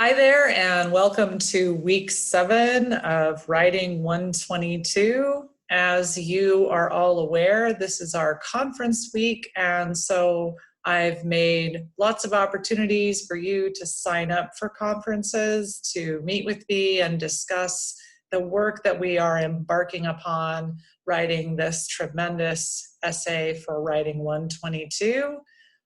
Hi there, and welcome to week 7 of Writing 122. As you are all aware, this is our conference week, and so I've made lots of opportunities for you to sign up for conferences, to meet with me and discuss the work that we are embarking upon writing this tremendous essay for Writing 122.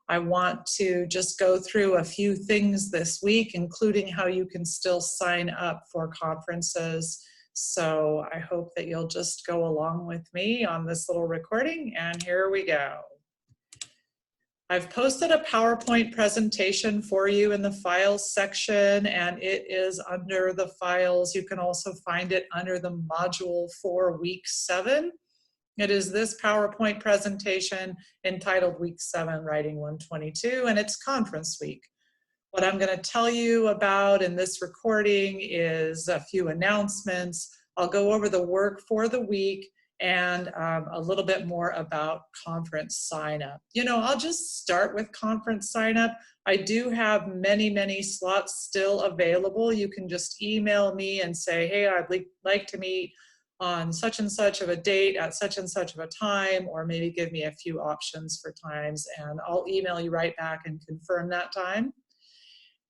I want to just go through a few things this week, including how you can still sign up for conferences. So I hope that you'll just go along with me on this little recording, and here we go. I've posted a PowerPoint presentation for you in the files section, and it is under the files. You can also find it under the module for week 7. It is this PowerPoint presentation entitled Week 7, Writing 122, and it's conference week. What I'm going to tell you about in this recording is a few announcements. I'll go over the work for the week and a little bit more about conference sign up. I'll just start with conference sign up. I do have many slots still available. You can just email me and say, hey, I'd like to meet on such and such of a date at such and such of a time, or maybe give me a few options for times, and I'll email you right back and confirm that time.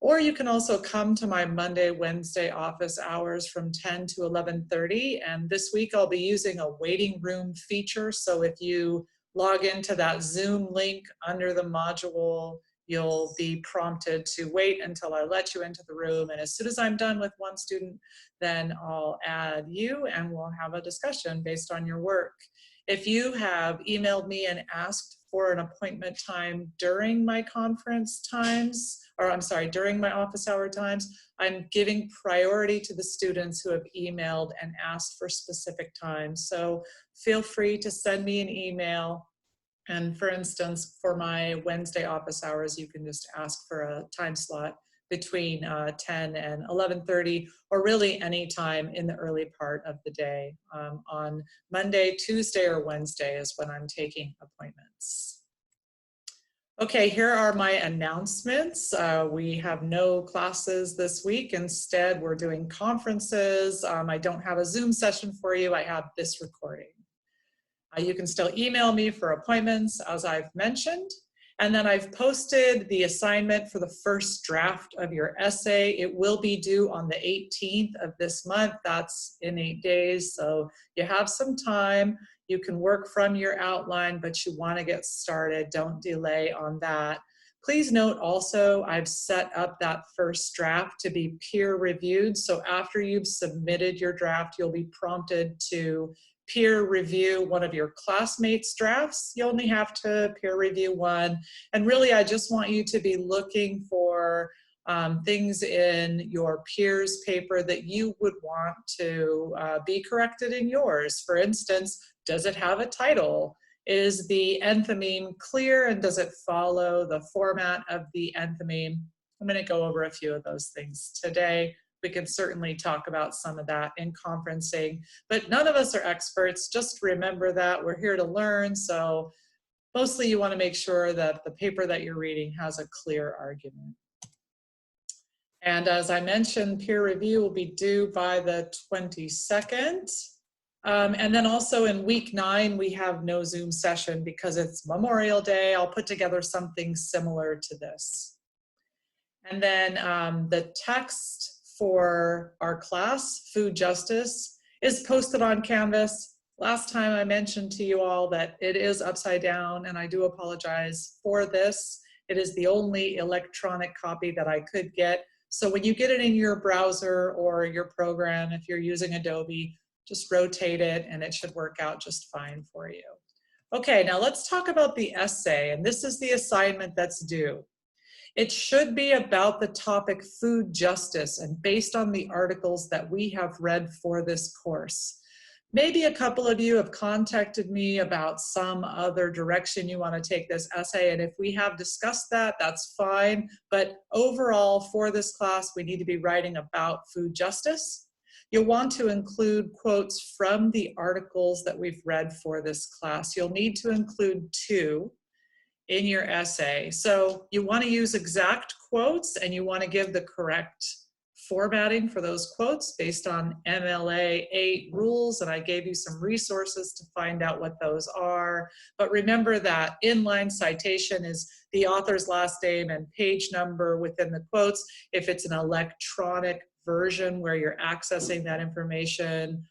Or you can also come to my Monday, Wednesday office hours from 10 to 11:30, and this week I'll be using a waiting room feature. So if you log into that Zoom link under the module, you'll be prompted to wait until I let you into the room, and as soon as I'm done with one student, then I'll add you and we'll have a discussion based on your work. If you have emailed me and asked for an appointment time during my conference times, or I'm sorry, during my office hour times, I'm giving priority to the students who have emailed and asked for specific times. So feel free to send me an email. And for instance, for my Wednesday office hours, you can just ask for a time slot between 10 and 11:30, or really any time in the early part of the day. On Monday, Tuesday, or Wednesday is when I'm taking appointments. Okay, here are my announcements. We have no classes this week. Instead, we're doing conferences. I don't have a Zoom session for you. I have this recording. You can still email me for appointments, as I've mentioned. And then I've posted the assignment for the first draft of your essay. It will be due on the 18th of this month. That's in 8 days. So you have some time. You can work from your outline, but you want to get started. Don't delay on that. Please note also, I've set up that first draft to be peer reviewed. So after you've submitted your draft, you'll be prompted to peer review one of your classmates' drafts. You only have to peer review one. And really, I just want you to be looking for things in your peer's paper that you would want to be corrected in yours. For instance, does it have a title? Is the enthymeme clear, and does it follow the format of the enthymeme? I'm going to go over a few of those things today. We can certainly talk about some of that in conferencing, but none of us are experts. Just remember that we're here to learn. So mostly you want to make sure that the paper that you're reading has a clear argument. And as I mentioned, peer review will be due by the 22nd. And then also in week 9, we have no Zoom session because it's Memorial Day. I'll put together something similar to this. And then the text for our class, Food Justice, is posted on Canvas. Last time I mentioned to you all that it is upside down, and I do apologize for this. It is the only electronic copy that I could get. So when you get it in your browser or your program, if you're using Adobe, just rotate it and it should work out just fine for you. Okay, now let's talk about the essay, and this is the assignment that's due. It should be about the topic food justice and based on the articles that we have read for this course. Maybe a couple of you have contacted me about some other direction you want to take this essay, and if we have discussed that, that's fine. But overall, for this class, we need to be writing about food justice. You'll want to include quotes from the articles that we've read for this class. You'll need to include 2 in your essay. So you want to use exact quotes and you want to give the correct formatting for those quotes based on MLA 8 rules, and I gave you some resources to find out what those are. But remember that inline citation is the author's last name and page number within the quotes. If it's an electronic version where you're accessing that information,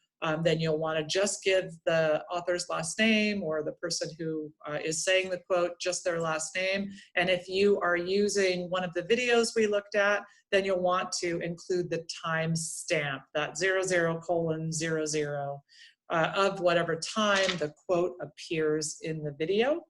then you'll want to just give the author's last name, or the person who is saying the quote just their last name. And if you are using one of the videos we looked at, then you'll want to include the time stamp, that 00:00, of whatever time the quote appears in the video.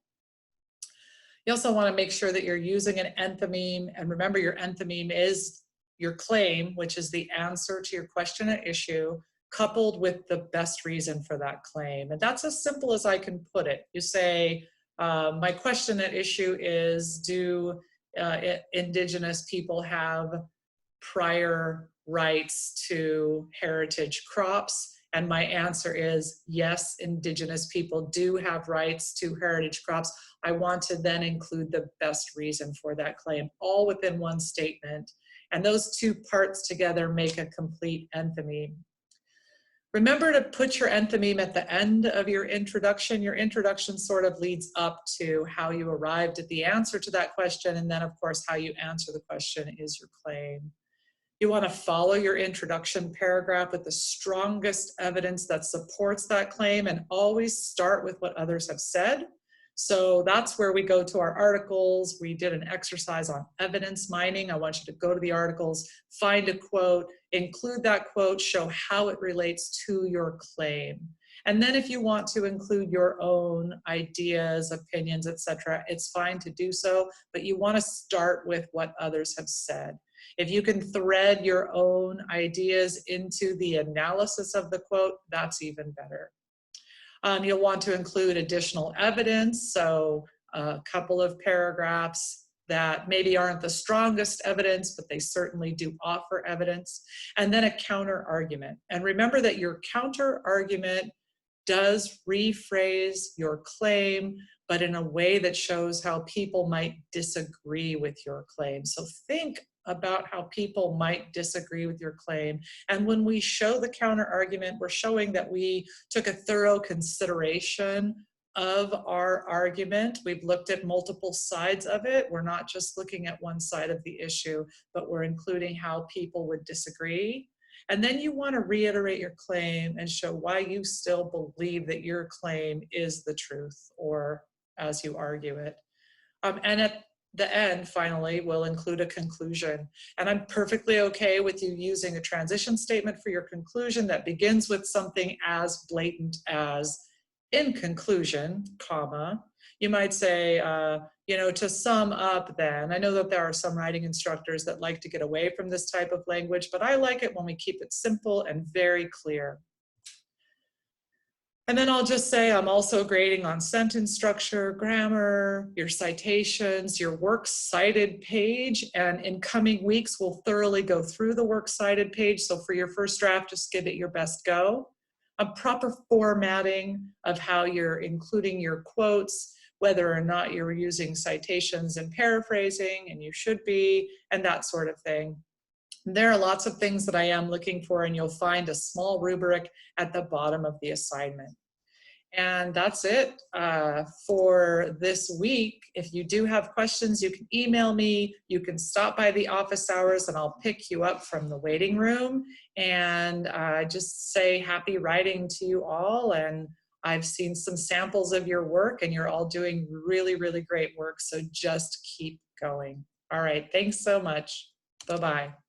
You also want to make sure that you're using an enthymeme, and remember your enthymeme is your claim, which is the answer to your question at issue, coupled with the best reason for that claim. And that's as simple as I can put it. You say, my question at issue is, do Indigenous people have prior rights to heritage crops? And my answer is, yes, Indigenous people do have rights to heritage crops. I want to then include the best reason for that claim, all within one statement. And those two parts together make a complete enthymeme. Remember to put your enthymeme at the end of your introduction. Your introduction sort of leads up to how you arrived at the answer to that question, and then of course how you answer the question is your claim. You want to follow your introduction paragraph with the strongest evidence that supports that claim, and always start with what others have said. So that's where we go to our articles. We did an exercise on evidence mining. I want you to go to the articles, find a quote, include that quote, show how it relates to your claim. And then if you want to include your own ideas, opinions, etc., it's fine to do so, but you want to start with what others have said. If you can thread your own ideas into the analysis of the quote, that's even better. You'll want to include additional evidence, so a couple of paragraphs that maybe aren't the strongest evidence, but they certainly do offer evidence, and then a counter argument. And remember that your counter argument does rephrase your claim, but in a way that shows how people might disagree with your claim. So think about how people might disagree with your claim. And when we show the counter argument, we're showing that we took a thorough consideration of our argument. We've looked at multiple sides of it. We're not just looking at one side of the issue, but we're including how people would disagree. And then you want to reiterate your claim and show why you still believe that your claim is the truth, or as you argue it. And at the end, finally, we'll include a conclusion. And I'm perfectly okay with you using a transition statement for your conclusion that begins with something as blatant as, in conclusion, comma. You might say, you know, to sum up then. I know that there are some writing instructors that like to get away from this type of language, but I like it when we keep it simple and very clear. And then I'll just say I'm also grading on sentence structure, grammar, your citations, your works cited page, and in coming weeks, we'll thoroughly go through the works cited page. So for your first draft, just give it your best go. A proper formatting of how you're including your quotes, whether or not you're using citations and paraphrasing, and you should be, and that sort of thing. There are lots of things that I am looking for, and you'll find a small rubric at the bottom of the assignment. And that's it for this week. If you do have questions, you can email me. You can stop by the office hours and I'll pick you up from the waiting room. And just say happy writing to you all. And I've seen some samples of your work and you're all doing really, really great work. So just keep going. All right, thanks so much. Bye-bye.